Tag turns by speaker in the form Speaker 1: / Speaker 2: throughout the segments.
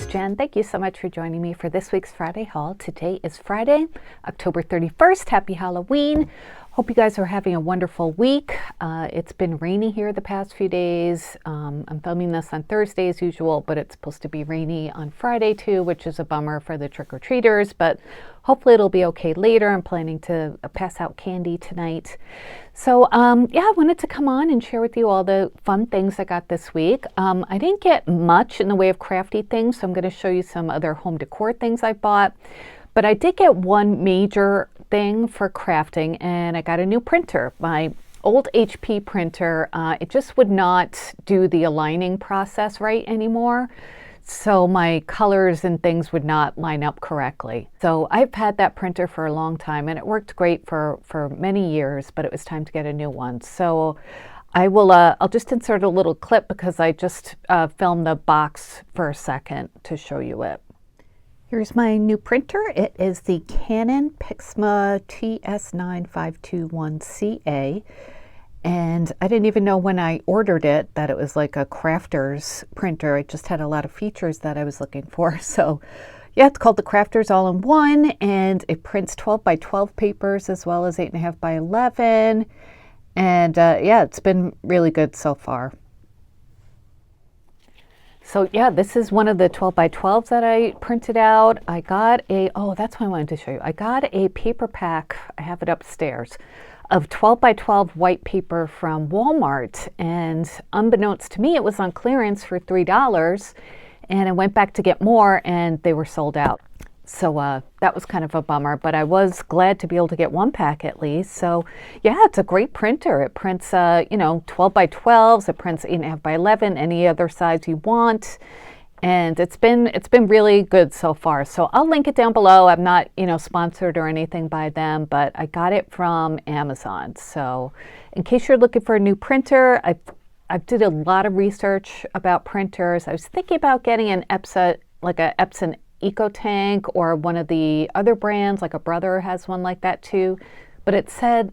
Speaker 1: Jen. Thank you so much for joining me for this week's Friday haul. Today is Friday, October 31st. Happy Halloween. Hope you guys are having a wonderful week. It's been rainy here the past few days. I'm filming this on Thursday as usual, but it's supposed to be rainy on Friday too, which is a bummer for the trick-or-treaters, but hopefully it'll be okay later. I'm planning to pass out candy tonight. So yeah, I wanted to come on and share with you all the fun things I got this week. I didn't get much in the way of crafty things, so I'm going to show you some other home decor things I bought. But I did get one major thing for crafting, and I got a new printer. My old HP printer, it just would not do the aligning process right anymore. So my colors and things would not line up correctly. So I've had that printer for a long time, and it worked great for many years, but it was time to get a new one. So I'll just insert a little clip because I just filmed the box for a second to show you it. Here's my new printer. It is the Canon Pixma TS9521CA. And I didn't even know when I ordered it that it was like a crafter's printer. It just had a lot of features that I was looking for. So yeah, it's called the Crafters All-in-One, and it prints 12 by 12 papers as well as 8.5 by 11. And yeah, it's been really good so far. So yeah, this is one of the 12 by 12s that I printed out. I got oh, that's what I wanted to show you. I got a paper pack, I have it upstairs, of 12 by 12 white paper from Walmart. And unbeknownst to me, it was on clearance for $3. And I went back to get more and they were sold out. So that was kind of a bummer, but I was glad to be able to get one pack at least. So yeah, it's a great printer. It prints, 12 by 12s. It prints 8.5 by 11, any other size you want. And it's been really good so far. So I'll link it down below. I'm not, sponsored or anything by them, but I got it from Amazon. So in case you're looking for a new printer, I did a lot of research about printers. I was thinking about getting an Epson EcoTank or one of the other brands, like a brother has one like that too. But it said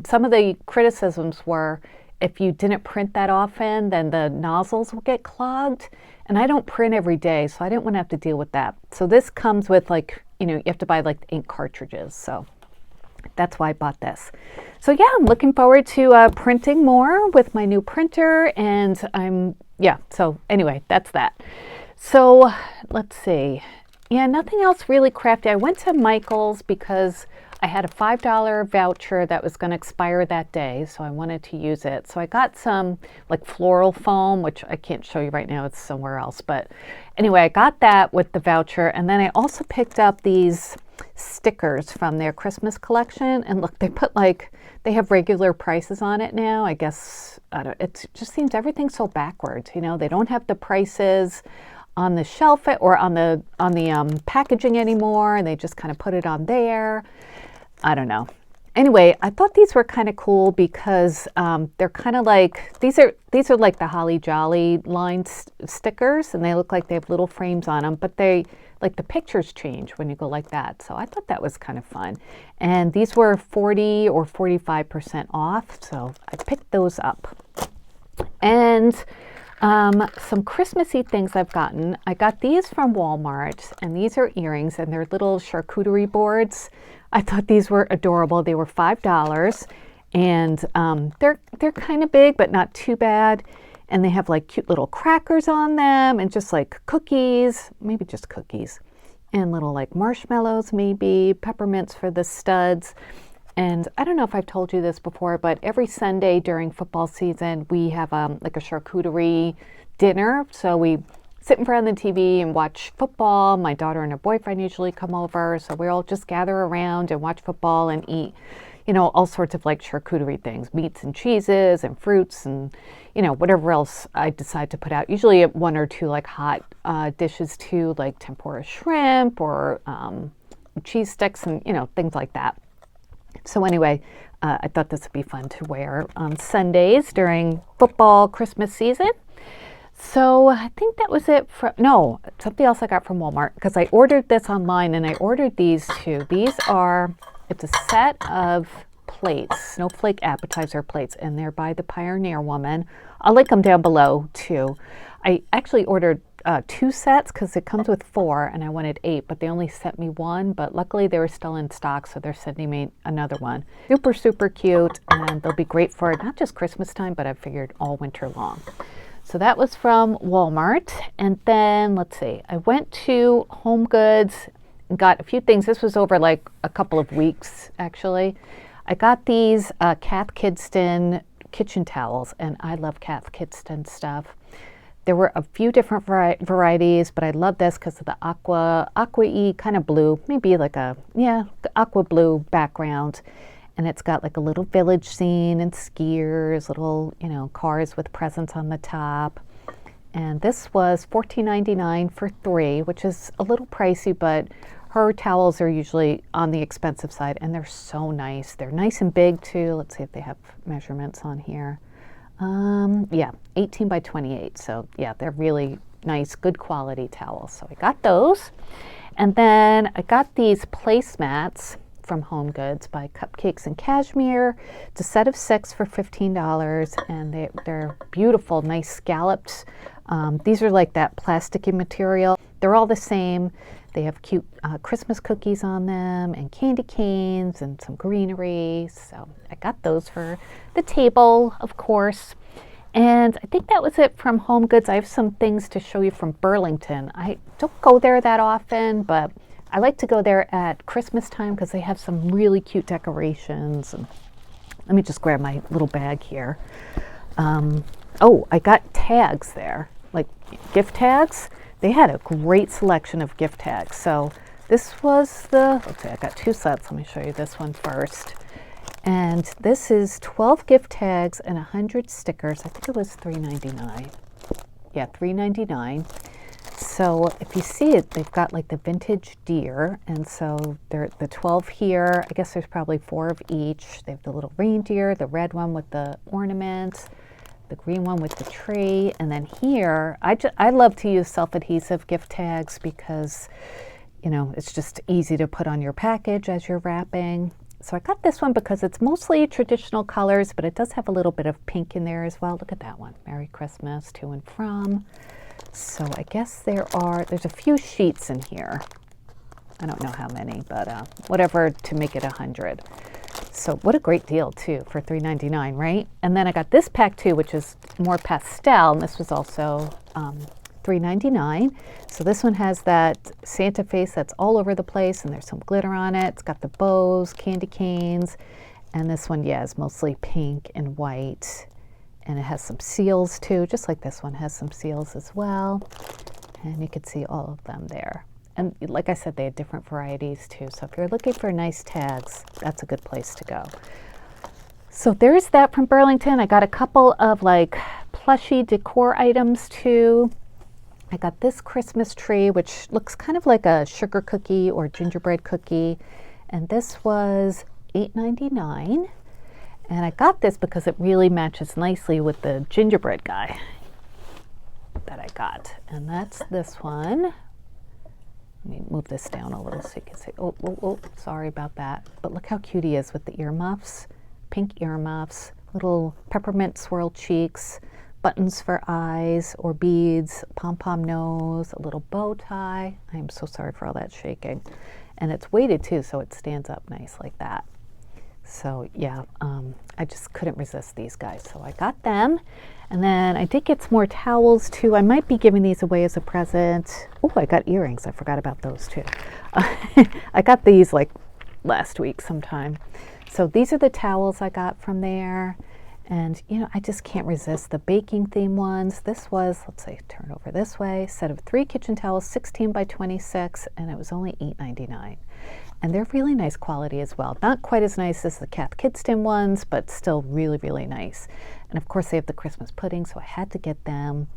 Speaker 1: some of the criticisms were if you didn't print that often, then the nozzles will get clogged. And I don't print every day, so I didn't want to have to deal with that. So this comes with you have to buy like ink cartridges. So that's why I bought this. So yeah, I'm looking forward to printing more with my new printer. And so anyway, that's that. So let's see. Yeah, nothing else really crafty. I went to Michael's because I had a $5 voucher that was going to expire that day, so I wanted to use it. So I got some like floral foam, which I can't show you right now, it's somewhere else. But anyway, I got that with the voucher, and then I also picked up these stickers from their Christmas collection. And look, they have regular prices on it now. I guess, it just seems everything's so backwards. They don't have the prices on the shelf or on the packaging anymore, and they just kind of put it on there. I don't know. Anyway, I thought these were kind of cool because they're kind of like these are like the Holly Jolly line stickers, and they look like they have little frames on them, but they like the pictures change when you go like that. So I thought that was kind of fun. And these were 40 or 45% off, so I picked those up. And some Christmassy things I've gotten. I got these from Walmart, and these are earrings, and they're little charcuterie boards. I thought these were adorable. They were $5, and they're kind of big, but not too bad. And they have like cute little crackers on them, and just like cookies, maybe just cookies, and little like marshmallows, maybe peppermints for the studs. And I don't know if I've told you this before, but every Sunday during football season, we have like a charcuterie dinner. So we sit in front of the TV and watch football. My daughter and her boyfriend usually come over. So we all just gather around and watch football and eat, all sorts of like charcuterie things, meats and cheeses and fruits and, whatever else I decide to put out. Usually one or two like hot dishes too, like tempura shrimp or cheese sticks and, things like that. So anyway, I thought this would be fun to wear on Sundays during football Christmas season. So I think that was it. Something else I got from Walmart because I ordered this online, and I ordered these too. It's a set of plates, snowflake appetizer plates, and they're by the Pioneer Woman. I'll link them down below too. I actually ordered 2 sets because it comes with 4 and I wanted 8, but they only sent me 1, but luckily they were still in stock, so they're sending me another one. Super, super cute, and they'll be great for not just Christmas time, but I figured all winter long. So that was from Walmart. And then, let's see, I went to Homegoods and got a few things. This was over like a couple of weeks, actually. I got these Kath Kidston kitchen towels, and I love Kath Kidston stuff. There were a few different varieties, but I love this because of the aqua-y kind of blue, maybe like a, the aqua blue background. And it's got like a little village scene and skiers, little, cars with presents on the top. And this was $14.99 for 3, which is a little pricey, but her towels are usually on the expensive side, and they're so nice. They're nice and big too. Let's see if they have measurements on here. 18 by 28. So yeah, they're really nice, good quality towels. So I got those. And then I got these placemats from Homegoods by Cupcakes and Cashmere. It's a set of 6 for $15, and they're beautiful, nice scalloped. These are like that plasticky material. They're all the same. They have cute Christmas cookies on them and candy canes and some greenery. So I got those for the table, of course. And I think that was it from Homegoods. I have some things to show you from Burlington. I don't go there that often, but I like to go there at Christmas time because they have some really cute decorations. And let me just grab my little bag here. Oh, I got tags there, like gift tags. They had a great selection of gift tags. So this was let's see, I got 2 sets. Let me show you this one first. And this is 12 gift tags and 100 stickers. I think it was $3.99. Yeah, $3.99. So if you see it, they've got like the vintage deer, and so they're the 12 here. I guess there's probably 4 of each. They have the little reindeer, the red one with the ornaments, the green one with the tree, and then here, I love to use self-adhesive gift tags because, it's just easy to put on your package as you're wrapping. So I got this one because it's mostly traditional colors, but it does have a little bit of pink in there as well. Look at that one. Merry Christmas, to and from. So I guess there's a few sheets in here. I don't know how many, but whatever to make it 100. So what a great deal too for $3.99, right? And then I got this pack too, which is more pastel, and this was also $3.99. So this one has that Santa face that's all over the place, and there's some glitter on it. It's got the bows, candy canes, and this one, is mostly pink and white. And it has some seals too, just like this one has some seals as well. And you can see all of them there. And like I said, they had different varieties too. So if you're looking for nice tags, that's a good place to go. So there's that from Burlington. I got a couple of like plushy decor items too. I got this Christmas tree, which looks kind of like a sugar cookie or gingerbread cookie. And this was $8.99. And I got this because it really matches nicely with the gingerbread guy that I got. And that's this one. Let me move this down a little so you can see. Oh, sorry about that. But look how cute he is with the earmuffs. Pink earmuffs, little peppermint swirl cheeks, buttons for eyes or beads, pom-pom nose, a little bow tie. I am so sorry for all that shaking. And it's weighted too, so it stands up nice like that. So yeah, I just couldn't resist these guys, so I got them. And then I did get some more towels too. I might be giving these away as a present. Oh, I got earrings. I forgot about those too. I got these like last week sometime. So these are the towels I got from there. And I just can't resist the baking theme ones. This was, let's say, turn over this way, set of 3 kitchen towels, 16 by 26, and it was only $8.99. And they're really nice quality as well. Not quite as nice as the Kath Kidston ones, but still really, really nice. And of course they have the Christmas pudding, so I had to get them.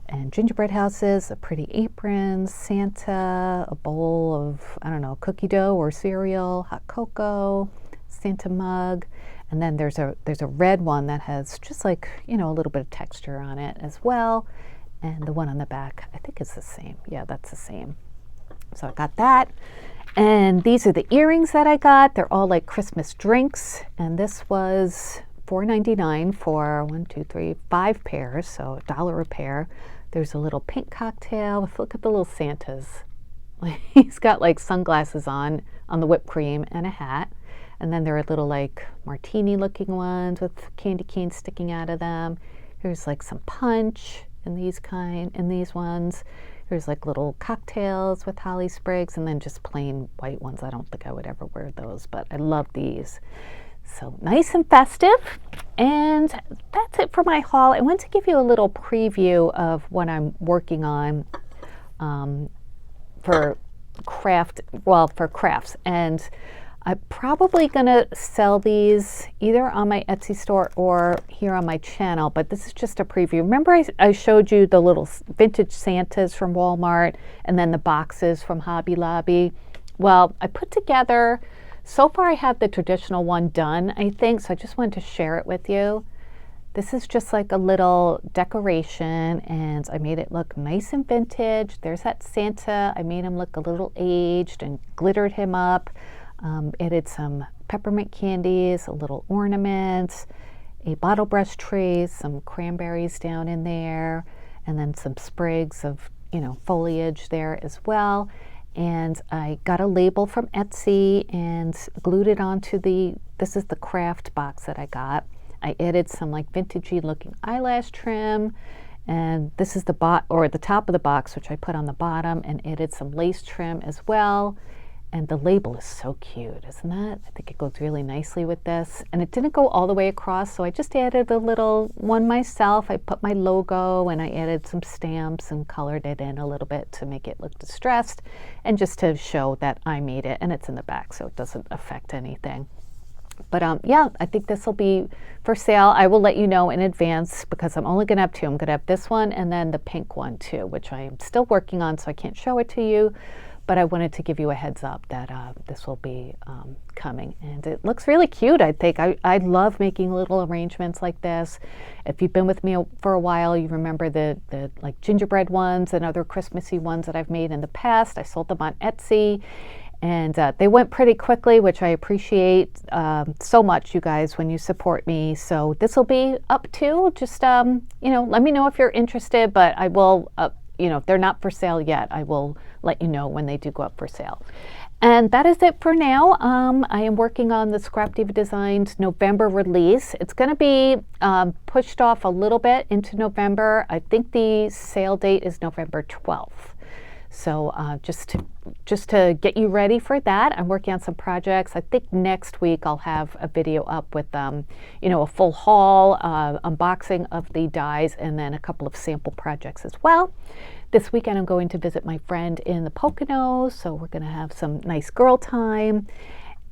Speaker 1: And gingerbread houses, the pretty aprons, Santa, a bowl of, I don't know, cookie dough or cereal, hot cocoa, Santa mug. And then there's a red one that has just like, a little bit of texture on it as well. And the one on the back, I think it's the same. Yeah, that's the same. So I got that. And these are the earrings that I got. They're all like Christmas drinks. And this was $4.99 for 5 pairs, so $1 a pair. There's a little pink cocktail with, look at the little Santas. He's got like sunglasses on the whipped cream and a hat. And then there are little like martini looking ones with candy canes sticking out of them. Here's like some punch in these ones. There's like little cocktails with holly sprigs, and then just plain white ones. I don't think I would ever wear those, but I love these. So nice and festive. And that's it for my haul. I want to give you a little preview of what I'm working on for crafts. And I'm probably gonna sell these either on my Etsy store or here on my channel, but this is just a preview. Remember I showed you the little vintage Santas from Walmart and then the boxes from Hobby Lobby? Well, I put together, so far I have the traditional one done, I think, so I just wanted to share it with you. This is just like a little decoration, and I made it look nice and vintage. There's that Santa. I made him look a little aged and glittered him up. Added some peppermint candies, a little ornament, a bottle brush tree, some cranberries down in there, and then some sprigs of, foliage there as well. And I got a label from Etsy and glued it onto this is the craft box that I got. I added some like vintagey looking eyelash trim, and this is the top of the box, which I put on the bottom, and added some lace trim as well. And the label is so cute, isn't it? I think it goes really nicely with this. And it didn't go all the way across, so I just added a little one myself. I put my logo and I added some stamps and colored it in a little bit to make it look distressed and just to show that I made it. And it's in the back, so it doesn't affect anything. But yeah, I think this will be for sale. I will let you know in advance because I'm only going to have two. I'm going to have this one and then the pink one too, which I am still working on, so I can't show it to you. But I wanted to give you a heads up that this will be coming. And it looks really cute, I think. I love making little arrangements like this. If you've been with me for a while, you remember the like gingerbread ones and other Christmassy ones that I've made in the past. I sold them on Etsy. And they went pretty quickly, which I appreciate so much, you guys, when you support me. So this will be up too. Just, let me know if you're interested, but I will, if they're not for sale yet, I will let you know when they do go up for sale. And that is it for now. I am working on the Scrap Diva Designs November release. It's going to be pushed off a little bit into November. I think the sale date is November 12th. So just to get you ready for that, I'm working on some projects. I think next week I'll have a video up with a full haul, unboxing of the dies, and then a couple of sample projects as well. This weekend I'm going to visit my friend in the Poconos, so we're going to have some nice girl time.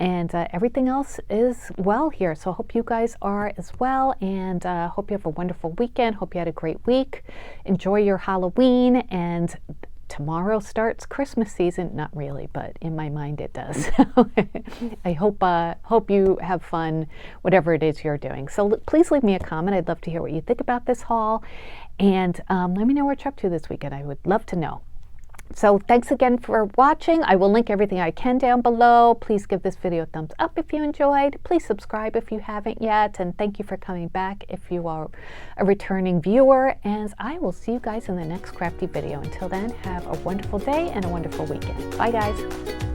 Speaker 1: And everything else is well here. So I hope you guys are as well, and hope you have a wonderful weekend. Hope you had a great week. Enjoy your Halloween, and tomorrow starts Christmas season. Not really, but in my mind it does. I hope you have fun, whatever it is you're doing. So please leave me a comment. I'd love to hear what you think about this haul. And let me know what you're up to this weekend. I would love to know. So thanks again for watching. I will link everything I can down below. Please give this video a thumbs up if you enjoyed. Please subscribe if you haven't yet. And thank you for coming back if you are a returning viewer. And I will see you guys in the next crafty video. Until then, have a wonderful day and a wonderful weekend. Bye, guys.